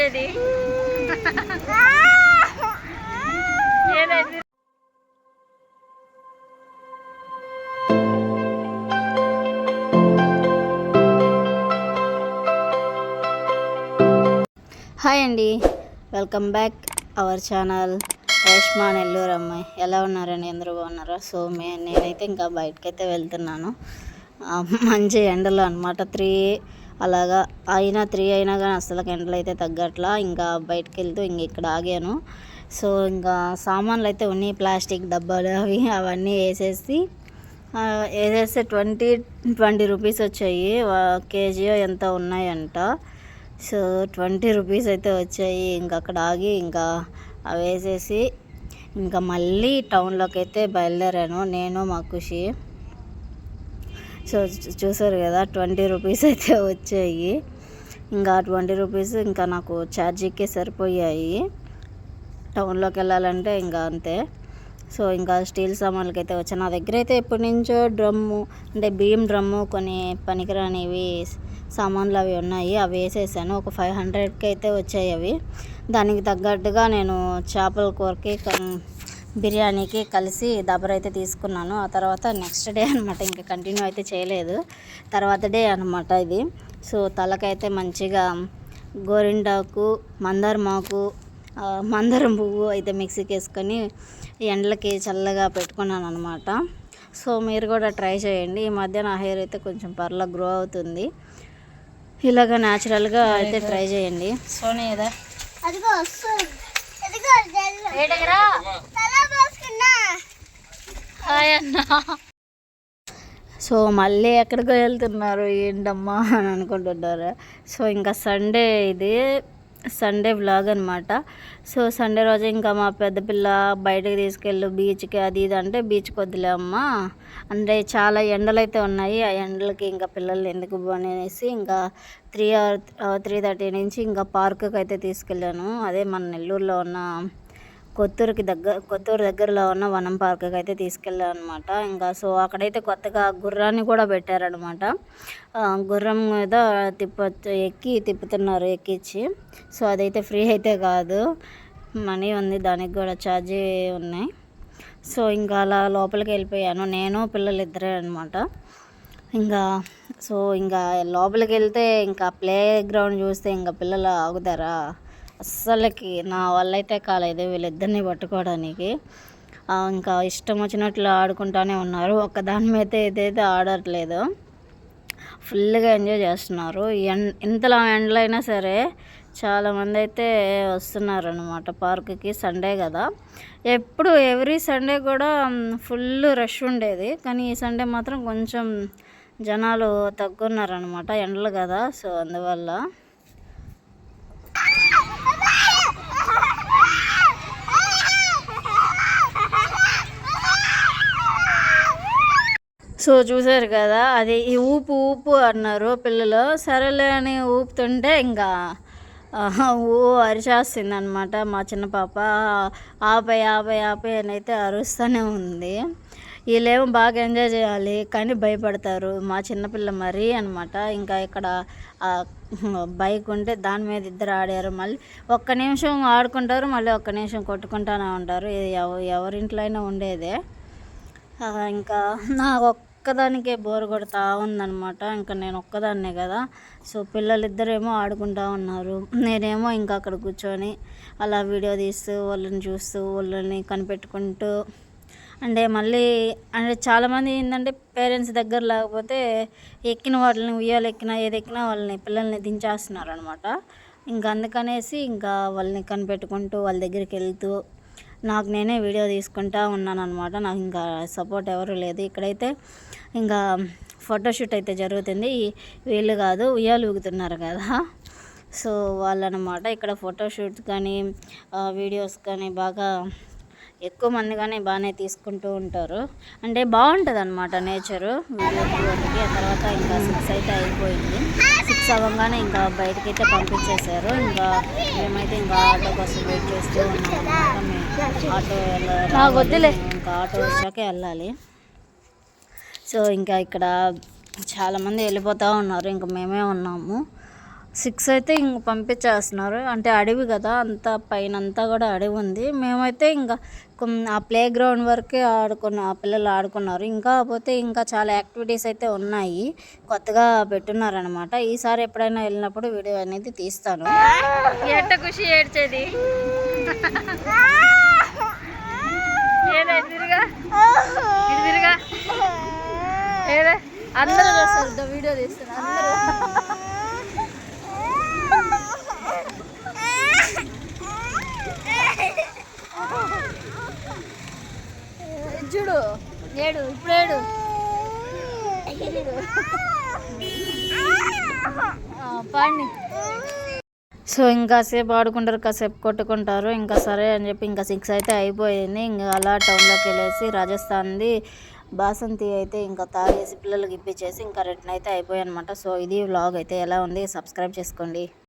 చేసేది ఏదైతే. హాయ్ అండి, welcome back our channel Reshma Nellore అమ్మాయి. ఎలా ఉన్నారండి? అందరూ బాగున్నారా? సో నేనైతే ఇంకా బయటకైతే వెళ్తున్నాను. మంచి ఎండలు అనమాట. 3 అలాగా అయినా 3 అయినా కానీ అసలు ఎండలు అయితే తగ్గట్లా. ఇంకా బయటకు వెళ్తూ ఇక్కడ ఆగాను. సో ఇంకా సామాన్లు అయితే ఉన్నాయి, ప్లాస్టిక్ డబ్బాలు అవన్నీ వేసేస్తే 20 రూపీస్ వచ్చాయి. కేజీ ఎంత ఉన్నాయంట. సో 20 రూపీస్ అయితే వచ్చాయి. ఇంకా అక్కడ ఆగి ఇంకా అవి వేసేసి ఇంకా మళ్ళీ టౌన్లోకి అయితే బయలుదేరాను నేను, మా ఖుషి. సో చూసారు కదా, 20 రూపీస్ అయితే వచ్చాయి. ఇంకా 20 రూపీస్ ఇంకా నాకు ఛార్జీకే సరిపోయాయి. టౌన్లోకి వెళ్ళాలంటే ఇంకా అంతే. సో ఇంకా స్టీల్ సామాన్లకి అయితే వచ్చాను. నా దగ్గర అయితే ఎప్పటి నుంచో డ్రమ్ము, అంటే బియ్యం డ్రమ్ము, కొన్ని పనికిరానివి సామాన్లు అవి ఉన్నాయి. అవి వేసేసాను. ఒక 500కి అయితే వచ్చాయి అవి. దానికి తగ్గట్టుగా నేను చేపల కూరకి బిర్యానీకి కలిసి దబరైతే తీసుకున్నాను. ఆ తర్వాత నెక్స్ట్ డే అనమాట, ఇంకా కంటిన్యూ అయితే చేయలేదు. తర్వాత డే అనమాట ఇది. సో తలకైతే మంచిగా గోరింటాకు, మందారం పువ్వు అయితే మిక్సీకి వేసుకొని ఎండలకి చల్లగా పెట్టుకున్నాను అనమాట. సో మీరు కూడా ట్రై చేయండి. ఈ మధ్య నా హెయిర్ అయితే కొంచెం పర్లా గ్రో అవుతుంది. ఇలాగ న్యాచురల్గా అయితే ట్రై చేయండి. సోనీ ఏదా హాయ్ అన్న. సో మళ్ళీ ఎక్కడికో వెళ్తున్నారు ఏంటమ్మా అని అనుకుంటున్నారు. సో ఇంకా సండే, ఇది సండే వ్లాగ్ అనమాట. సో సండే రోజు ఇంకా మా పెద్ద పిల్ల బయటకు తీసుకెళ్ళు బీచ్కి, అది ఇది అంటే బీచ్కి వద్దులే అమ్మా, అంటే చాలా ఎండలు అయితే ఉన్నాయి. ఆ ఎండలకి ఇంకా పిల్లల్ని ఎందుకు అనేసి ఇంకా 3:30 నుంచి ఇంకా పార్కుకి అయితే తీసుకెళ్ళాను. అదే మన నెల్లూరులో ఉన్న కొత్తూరు దగ్గరలో ఉన్న వనం పార్క్కి అయితే తీసుకెళ్ళాను అనమాట. ఇంకా సో అక్కడైతే కొత్తగా గుర్రాన్ని కూడా పెట్టారనమాట. గుర్రం మీద తిప్పుతున్నారు ఎక్కించి. సో అదైతే ఫ్రీ అయితే కాదు, మనీ ఉంది, దానికి కూడా ఛార్జీ ఉన్నాయి. సో ఇంకా అలా లోపలికి వెళ్ళిపోయాను, నేను పిల్లలు ఇద్దరే అనమాట. ఇంకా లోపలికి వెళ్తే ఇంకా ప్లే గ్రౌండ్ చూస్తే ఇంకా పిల్లలు ఆగుతారా? అస్సలకి నా వల్ల అయితే కాలేదు వీళ్ళిద్దరిని పట్టుకోవడానికి. ఇంకా ఇష్టం వచ్చినట్లు ఆడుకుంటూనే ఉన్నారు. ఒక్కదాని మీద ఏదైతే ఆడట్లేదు, ఫుల్గా ఎంజాయ్ చేస్తున్నారు. ఇంతలా ఎండలైనా సరే చాలామంది అయితే వస్తున్నారు అనమాట పార్కుకి. సండే కదా, ఎవ్రీ సండే కూడా ఫుల్ రష్ ఉండేది, కానీ ఈ సండే మాత్రం కొంచెం జనాలు తగ్గున్నారనమాట, ఎండలు కదా. సో అందువల్ల సో చూసారు కదా, అది ఈ ఊపు అన్నారు పిల్లలు. సరేలే అని ఊపుతుంటే ఇంకా అరిచేస్తుంది అనమాట మా చిన్న పాప. ఆపై అని అయితే అరుస్తూనే ఉంది. వీళ్ళేమో బాగా ఎంజాయ్ చేయాలి కానీ భయపడతారు, మా చిన్నపిల్ల మరీ అనమాట. ఇంకా ఇక్కడ బైక్ ఉంటే దాని మీద ఇద్దరు ఆడారు. మళ్ళీ ఒక్క నిమిషం ఆడుకుంటారు, మళ్ళీ ఒక్క నిమిషం కొట్టుకుంటూనే ఉంటారు. ఇది ఎవరింట్లో అయినా ఉండేదే. ఇంకా నా ఒక్కదానికే బోర్ కొడుతూ ఉందన్నమాట. ఇంకా నేను ఒక్కదాన్నే కదా. సో పిల్లలిద్దరేమో ఆడుకుంటూ ఉన్నారు, నేనేమో ఇంకా అక్కడ కూర్చొని అలా వీడియో తీస్తూ వాళ్ళని చూస్తూ వాళ్ళని కనిపెట్టుకుంటూ. అంటే చాలామంది ఏంటంటే పేరెంట్స్ దగ్గర లేకపోతే ఎక్కిన వాళ్ళని, ఉయ్యాలు ఎక్కినా ఏది ఎక్కినా వాళ్ళని పిల్లల్ని దించేస్తున్నారు అనమాట. ఇంకా అందుకనేసి ఇంకా వాళ్ళని కనిపెట్టుకుంటూ వాళ్ళ దగ్గరికి వెళ్తూ నాకు నేనే వీడియో తీసుకుంటూ ఉన్నాను అనమాట. నాకు ఇంకా సపోర్ట్ ఎవరు లేదు. ఇక్కడైతే ఇంకా ఫోటోషూట్ అయితే జరుగుతుంది. వీళ్ళు కాదు, ఉయ్యాలు ఊగుతున్నారు కదా, సో వాళ్ళనమాట. ఇక్కడ ఫోటోషూట్ కానీ వీడియోస్ కానీ బాగా ఎక్కువ మంది కానీ బాగానే తీసుకుంటూ ఉంటారు. అంటే బాగుంటుంది అనమాట నేచరు వీడియో తీయడానికి. ఆ తర్వాత ఇంకా 6 అయితే అయిపోయింది. 6 అవ్వగానే ఇంకా బయటకి అయితే పంపించేశారు. ఇంకా మేమైతే ఇంకా ఆటో కోసం వెయిట్ చేస్తూ ఉన్నాం అనమాట. ఇంకా ఆటో వచ్చాకే వెళ్ళాలి. సో ఇంకా ఇక్కడ చాలామంది వెళ్ళిపోతూ ఉన్నారు, ఇంకా మేమే ఉన్నాము. 6 అయితే ఇంక పంపించేస్తున్నారు. అంటే అడవి కదా, అంతా పైన అంతా కూడా అడవి ఉంది. మేమైతే ఇంకా ఆ ప్లే గ్రౌండ్ వరకే ఆ పిల్లలు ఆడుకున్నారు. ఇంకా పోతే ఇంకా చాలా యాక్టివిటీస్ అయితే ఉన్నాయి, కొత్తగా పెట్టున్నారనమాట. ఈసారి ఎప్పుడైనా వెళ్ళినప్పుడు వీడియో అనేది తీస్తాను. ఎట్ట ఖుషి ఏడ్చేది తిరిగా ఏదే అందరూ చూస్తారు, వీడియో తీస్తున్నారు అందరూ. చూడు ఏడు ఇప్పుడు ఏడు పాడిని. సో ఇంకాసేపు ఆడుకుంటారు, కాసేపు కొట్టుకుంటారు. ఇంకా సరే అని చెప్పి ఇంకా 6 అయితే అయిపోయింది. ఇంకా అలా టౌన్లోకి వెళ్ళేసి రాజస్థాన్ది బాసంతి అయితే ఇంకా తాగేసి పిల్లలకి ఇప్పించేసి ఇంకా రిటర్న్ అయితే అయిపోయాయి అనమాట. సో ఇది వ్లాగ్ అయితే ఎలా ఉంది, సబ్స్క్రైబ్ చేసుకోండి.